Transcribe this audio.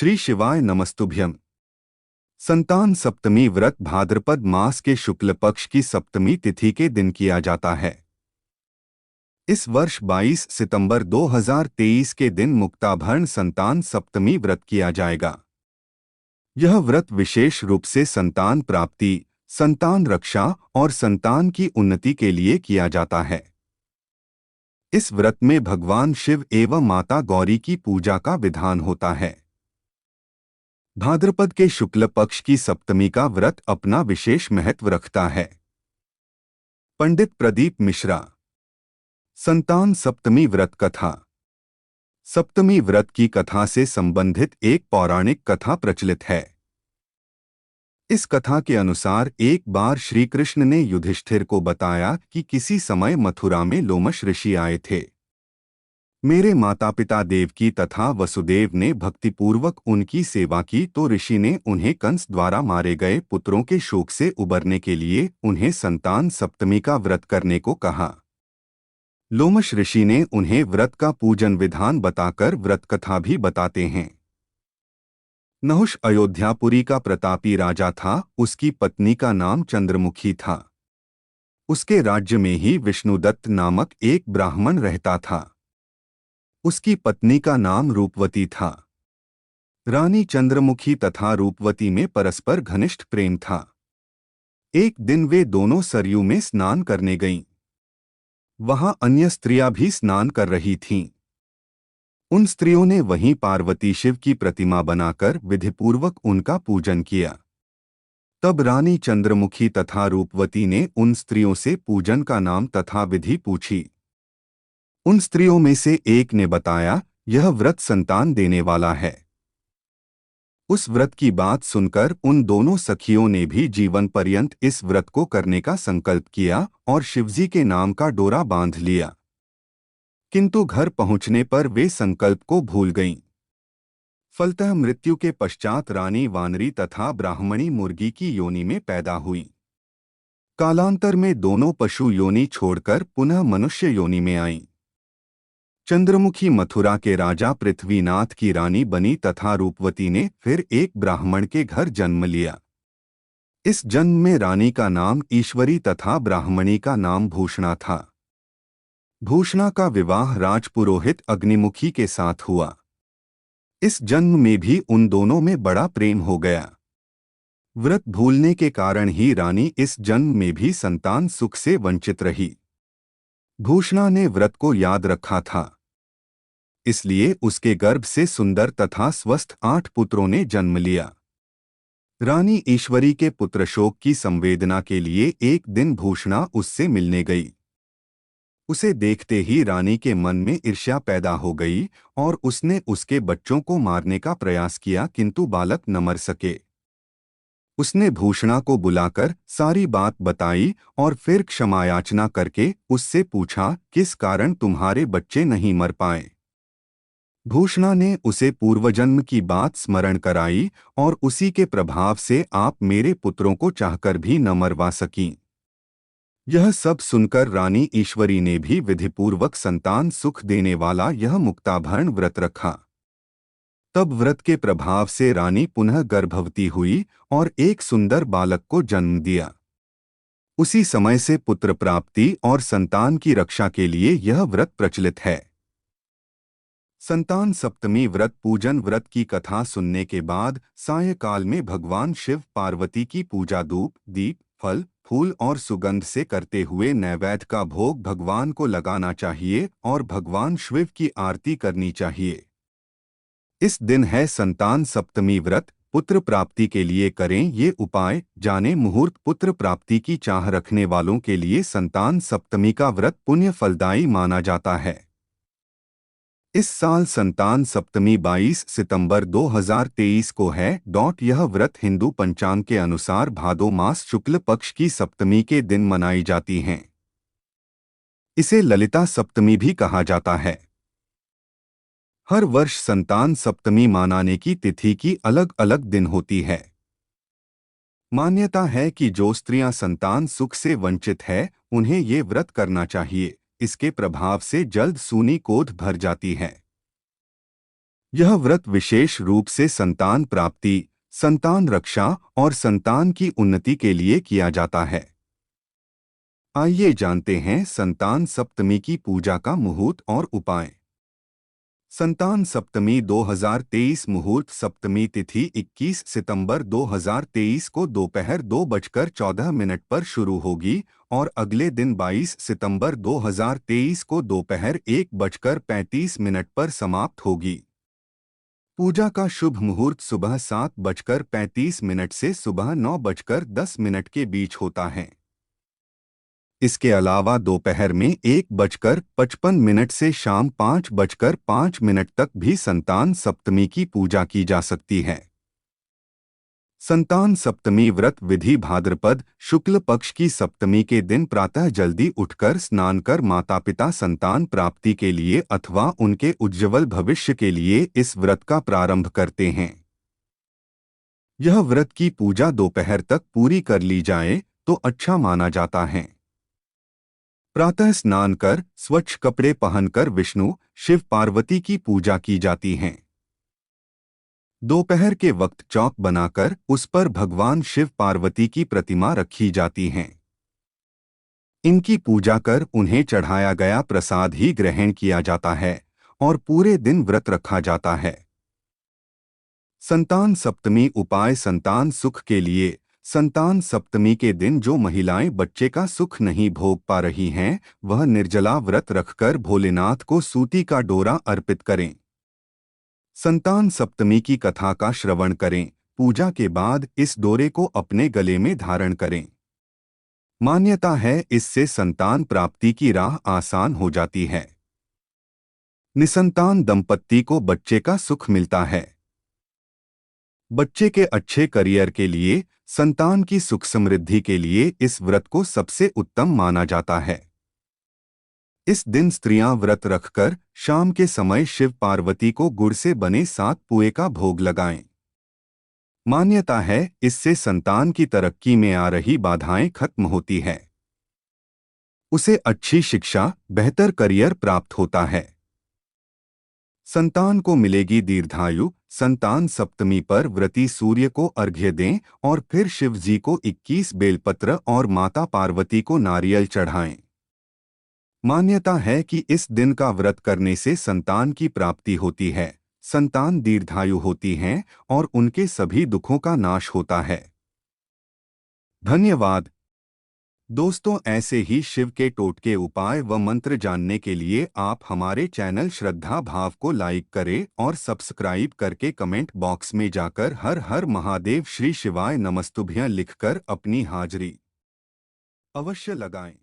श्री शिवाय नमस्तुभ्यम। संतान सप्तमी व्रत भाद्रपद मास के शुक्ल पक्ष की सप्तमी तिथि के दिन किया जाता है। इस वर्ष 22 सितंबर 2023 के दिन मुक्ताभरण संतान सप्तमी व्रत किया जाएगा। यह व्रत विशेष रूप से संतान प्राप्ति, संतान रक्षा और संतान की उन्नति के लिए किया जाता है। इस व्रत में भगवान शिव एवं माता गौरी की पूजा का विधान होता है। भाद्रपद के शुक्ल पक्ष की सप्तमी का व्रत अपना विशेष महत्व रखता है। पंडित प्रदीप मिश्रा। संतान सप्तमी व्रत कथा। सप्तमी व्रत की कथा से संबंधित एक पौराणिक कथा प्रचलित है। इस कथा के अनुसार एक बार श्री कृष्ण ने युधिष्ठिर को बताया कि किसी समय मथुरा में लोमश ऋषि आए थे। मेरे माता पिता देवकी तथा वसुदेव ने भक्तिपूर्वक उनकी सेवा की तो ऋषि ने उन्हें कंस द्वारा मारे गए पुत्रों के शोक से उबरने के लिए उन्हें संतान सप्तमी का व्रत करने को कहा। लोमश ऋषि ने उन्हें व्रत का पूजन विधान बताकर व्रत कथा भी बताते हैं। नहुष अयोध्यापुरी का प्रतापी राजा था। उसकी पत्नी का नाम चंद्रमुखी था। उसके राज्य में ही विष्णुदत्त नामक एक ब्राह्मण रहता था। उसकी पत्नी का नाम रूपवती था। रानी चंद्रमुखी तथा रूपवती में परस्पर घनिष्ठ प्रेम था। एक दिन वे दोनों सरयू में स्नान करने गईं। वहां अन्य स्त्रियां भी स्नान कर रही थीं। उन स्त्रियों ने वहीं पार्वती शिव की प्रतिमा बनाकर विधिपूर्वक उनका पूजन किया। तब रानी चंद्रमुखी तथा रूपवती ने उन स्त्रियों से पूजन का नाम तथा विधि पूछी। उन स्त्रियों में से एक ने बताया, यह व्रत संतान देने वाला है। उस व्रत की बात सुनकर उन दोनों सखियों ने भी जीवन पर्यंत इस व्रत को करने का संकल्प किया और शिवजी के नाम का डोरा बांध लिया। किंतु घर पहुंचने पर वे संकल्प को भूल गईं। फलतः मृत्यु के पश्चात रानी वानरी तथा ब्राह्मणी मुर्गी की योनि में पैदा हुई। कालांतर में दोनों पशु योनि छोड़कर पुनः मनुष्य योनि में आईं। चंद्रमुखी मथुरा के राजा पृथ्वीनाथ की रानी बनी तथा रूपवती ने फिर एक ब्राह्मण के घर जन्म लिया। इस जन्म में रानी का नाम ईश्वरी तथा ब्राह्मणी का नाम भूषणा था। भूषणा का विवाह राजपुरोहित अग्निमुखी के साथ हुआ। इस जन्म में भी उन दोनों में बड़ा प्रेम हो गया। व्रत भूलने के कारण ही रानी इस जन्म में भी संतान सुख से वंचित रही। भूषणा ने व्रत को याद रखा था, इसलिए उसके गर्भ से सुंदर तथा स्वस्थ 8 पुत्रों ने जन्म लिया। रानी ईश्वरी के पुत्र शोक की संवेदना के लिए एक दिन भूषणा उससे मिलने गई। उसे देखते ही रानी के मन में ईर्ष्या पैदा हो गई और उसने उसके बच्चों को मारने का प्रयास किया, किंतु बालक न मर सके। उसने भूषणा को बुलाकर सारी बात बताई और फिर क्षमायाचना करके उससे पूछा, किस कारण तुम्हारे बच्चे नहीं मर पाए। भूषणा ने उसे पूर्वजन्म की बात स्मरण कराई और उसी के प्रभाव से आप मेरे पुत्रों को चाहकर भी न मरवा सकीं। यह सब सुनकर रानी ईश्वरी ने भी विधिपूर्वक संतान सुख देने वाला यह मुक्ताभरण व्रत रखा। तब व्रत के प्रभाव से रानी पुनः गर्भवती हुई और एक सुंदर बालक को जन्म दिया। उसी समय से पुत्र प्राप्ति और संतान की रक्षा के लिए यह व्रत प्रचलित है। संतान सप्तमी व्रत पूजन। व्रत की कथा सुनने के बाद सायंकाल में भगवान शिव पार्वती की पूजा धूप, दीप, फल, फूल और सुगंध से करते हुए नैवेद्य का भोग भगवान को लगाना चाहिए और भगवान शिव की आरती करनी चाहिए। इस दिन है संतान सप्तमी व्रत। पुत्र प्राप्ति के लिए करें ये उपाय। जाने मुहूर्त। पुत्र प्राप्ति की चाह रखने वालों के लिए संतान सप्तमी का व्रत पुण्य फलदायी माना जाता है। इस साल संतान सप्तमी 22 सितंबर 2023 को है। यह व्रत हिंदू पंचांग के अनुसार भादो मास शुक्ल पक्ष की सप्तमी के दिन मनाई जाती हैं। इसे ललिता सप्तमी भी कहा जाता है। हर वर्ष संतान सप्तमी मनाने की तिथि की अलग अलग दिन होती है। मान्यता है कि जो स्त्रियां संतान सुख से वंचित है उन्हें ये व्रत करना चाहिए। इसके प्रभाव से जल्द सूनी कोढ़ भर जाती है। यह व्रत विशेष रूप से संतान प्राप्ति, संतान रक्षा और संतान की उन्नति के लिए किया जाता है। आइए जानते हैं संतान सप्तमी की पूजा का मुहूर्त और उपाय। संतान सप्तमी 2023 मुहूर्त सप्तमी तिथि 21 सितंबर 2023 को दोपहर 2:14 पर शुरू होगी और अगले दिन 22 सितंबर 2023 को दोपहर 1:35 पर समाप्त होगी। पूजा का शुभ मुहूर्त सुबह 7:35 से सुबह 9:10 के बीच होता है। इसके अलावा दोपहर में 1:55 से शाम 5:05 तक भी संतान सप्तमी की पूजा की जा सकती है। संतान सप्तमी व्रत विधि भाद्रपद शुक्ल पक्ष की सप्तमी के दिन प्रातः जल्दी उठकर स्नान कर माता पिता संतान प्राप्ति के लिए अथवा उनके उज्ज्वल भविष्य के लिए इस व्रत का प्रारंभ करते हैं। यह व्रत की पूजा दोपहर तक पूरी कर ली जाए तो अच्छा माना जाता है। प्रातः स्नान कर स्वच्छ कपड़े पहनकर विष्णु शिव पार्वती की पूजा की जाती है। दोपहर के वक्त चौक बनाकर उस पर भगवान शिव पार्वती की प्रतिमा रखी जाती है। इनकी पूजा कर उन्हें चढ़ाया गया प्रसाद ही ग्रहण किया जाता है और पूरे दिन व्रत रखा जाता है। संतान सप्तमी उपाय संतान सुख के लिए संतान सप्तमी के दिन जो महिलाएं बच्चे का सुख नहीं भोग पा रही हैं, वह निर्जला व्रत रखकर भोलेनाथ को सूती का डोरा अर्पित करें। संतान सप्तमी की कथा का श्रवण करें। पूजा के बाद इस डोरे को अपने गले में धारण करें। मान्यता है इससे संतान प्राप्ति की राह आसान हो जाती है। निसंतान दंपत्ति को बच्चे का सुख मिलता है। बच्चे के अच्छे करियर के लिए, संतान की सुख समृद्धि के लिए इस व्रत को सबसे उत्तम माना जाता है। इस दिन स्त्रियां व्रत रखकर शाम के समय शिव पार्वती को गुड़ से बने 7 पुए का भोग लगाएं। मान्यता है इससे संतान की तरक्की में आ रही बाधाएं खत्म होती है। उसे अच्छी शिक्षा, बेहतर करियर प्राप्त होता है। संतान को मिलेगी दीर्घायु। संतान सप्तमी पर व्रती सूर्य को अर्घ्य दें और फिर शिव जी को 21 बेलपत्र और माता पार्वती को नारियल चढ़ाएं। मान्यता है कि इस दिन का व्रत करने से संतान की प्राप्ति होती है, संतान दीर्घायु होती हैं और उनके सभी दुखों का नाश होता है। धन्यवाद दोस्तों, ऐसे ही शिव के टोटके उपाय व मंत्र जानने के लिए आप हमारे चैनल श्रद्धा भाव को लाइक करें और सब्सक्राइब करके कमेंट बॉक्स में जाकर हर हर महादेव श्री शिवाय नमस्तुभ्यं लिखकर अपनी हाजिरी अवश्य लगाएं।